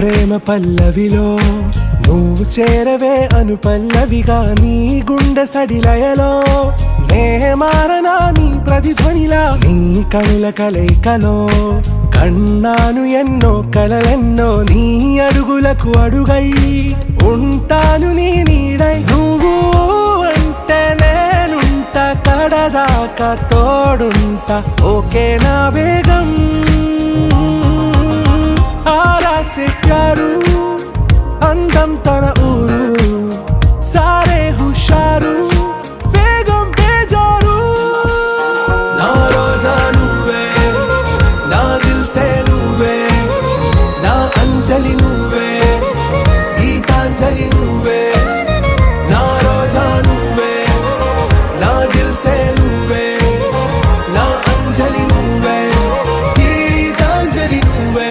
ప్రేమ పల్లవిలో నువ్వు చేరవే అను పల్లవిగా నీ గుండె సడిలయలో నే మారనా నీ ప్రతిధ్వనిలా నీ కనుల కలయికలో కన్నాను ఎన్నో కలలెన్నో నీ అడుగులకు అడుగై ఉంటాను నీ నీడై నువ్వు అంటే నేనుంట కడదాకా తోడుంటా ఓకే నా బేగం आरा से प्यार